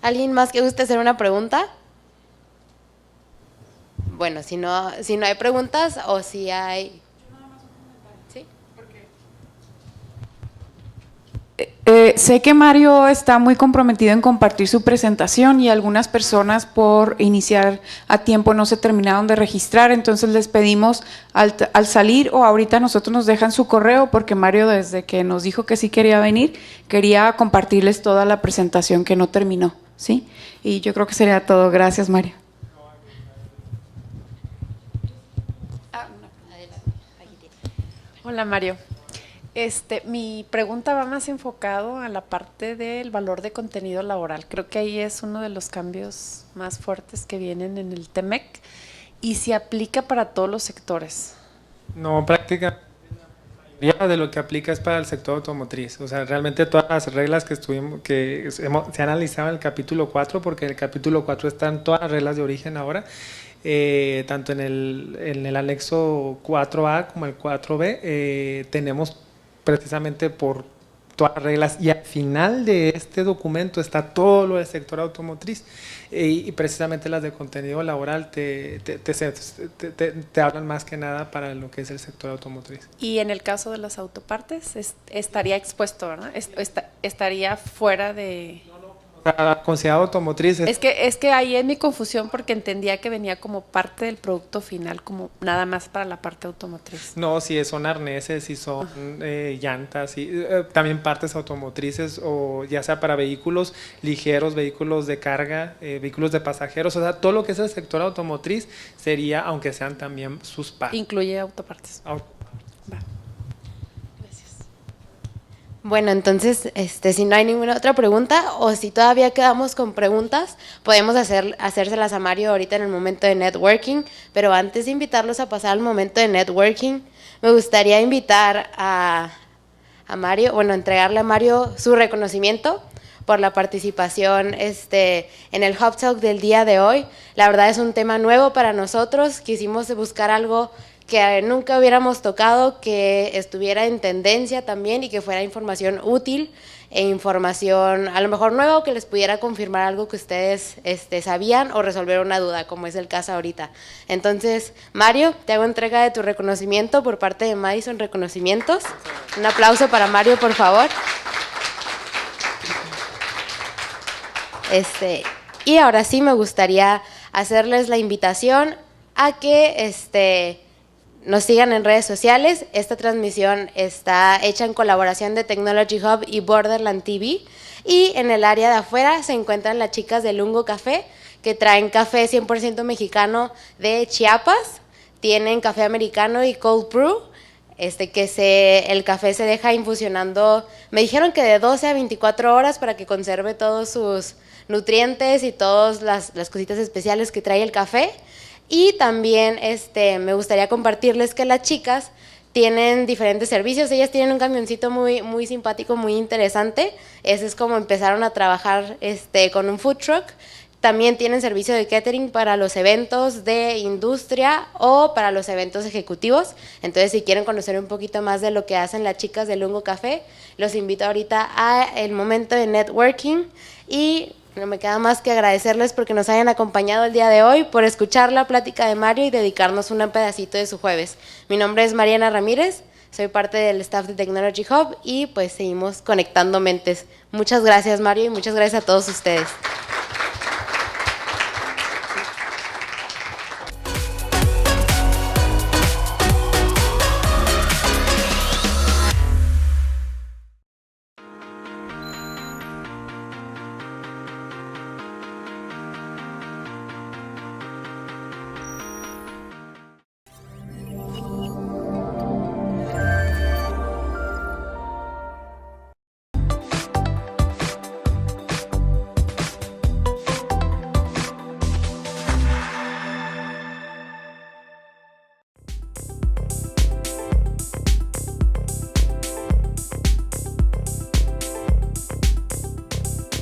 ¿Alguien más que guste hacer una pregunta? Bueno, si no hay preguntas o si hay... ¿Sí? Sé que Mario está muy comprometido en compartir su presentación y algunas personas por iniciar a tiempo no se terminaron de registrar, entonces les pedimos al salir o ahorita nosotros nos dejan su correo porque Mario desde que nos dijo que sí quería venir, quería compartirles toda la presentación que no terminó, ¿sí? Y yo creo que sería todo. Gracias, Mario. Hola Mario, mi pregunta va más enfocado a la parte del valor de contenido laboral. Creo que ahí es uno de los cambios más fuertes que vienen en el TEMEC y se aplica para todos los sectores. No, prácticamente mayoría de lo que aplica es para el sector automotriz. O sea, realmente todas las reglas se han analizado en el capítulo 4, porque en el capítulo 4 están todas las reglas de origen ahora, tanto en el anexo 4A como el 4B, tenemos precisamente por todas las reglas, y al final de este documento está todo lo del sector automotriz, y precisamente las de contenido laboral te hablan más que nada para lo que es el sector automotriz. Y en el caso de las autopartes, estaría expuesto, ¿verdad? Estaría fuera de... Considerado automotriz. Es que ahí es mi confusión, porque entendía que venía como parte del producto final, como nada más para la parte automotriz. No, si son arneses, si son llantas, y también partes automotrices, o ya sea para vehículos ligeros, vehículos de carga, vehículos de pasajeros, o sea, todo lo que es el sector automotriz sería, aunque sean también sus partes. Incluye autopartes. Va. Bueno, entonces, si no hay ninguna otra pregunta, o si todavía quedamos con preguntas, podemos hacérselas a Mario ahorita en el momento de networking, pero antes de invitarlos a pasar al momento de networking, me gustaría invitar a Mario, bueno, entregarle a Mario su reconocimiento por la participación en el Hub Talk del día de hoy. La verdad es un tema nuevo para nosotros, quisimos buscar algo que nunca hubiéramos tocado, que estuviera en tendencia también y que fuera información útil e información a lo mejor nueva, o que les pudiera confirmar algo que ustedes sabían o resolver una duda, como es el caso ahorita. Entonces, Mario, te hago entrega de tu reconocimiento por parte de Madison Reconocimientos. Un aplauso para Mario, por favor. Y ahora sí me gustaría hacerles la invitación a que nos sigan en redes sociales. Esta transmisión está hecha en colaboración de Technology Hub y Borderland TV, y en el área de afuera se encuentran las chicas de Lungo Café, que traen café 100% mexicano de Chiapas. Tienen café americano y cold brew, el café se deja infusionando, me dijeron que de 12 a 24 horas para que conserve todos sus nutrientes y todas las cositas especiales que trae el café. Y también me gustaría compartirles que las chicas tienen diferentes servicios. Ellas tienen un camioncito muy, muy simpático, muy interesante. Ese es como empezaron a trabajar con un food truck. También tienen servicio de catering para los eventos de industria o para los eventos ejecutivos. Entonces, si quieren conocer un poquito más de lo que hacen las chicas de Lungo Café, los invito ahorita a el momento de networking, y no me queda más que agradecerles porque nos hayan acompañado el día de hoy, por escuchar la plática de Mario y dedicarnos un pedacito de su jueves. Mi nombre es Mariana Ramírez, soy parte del staff de Technology Hub, y pues seguimos conectando mentes. Muchas gracias, Mario, y muchas gracias a todos ustedes.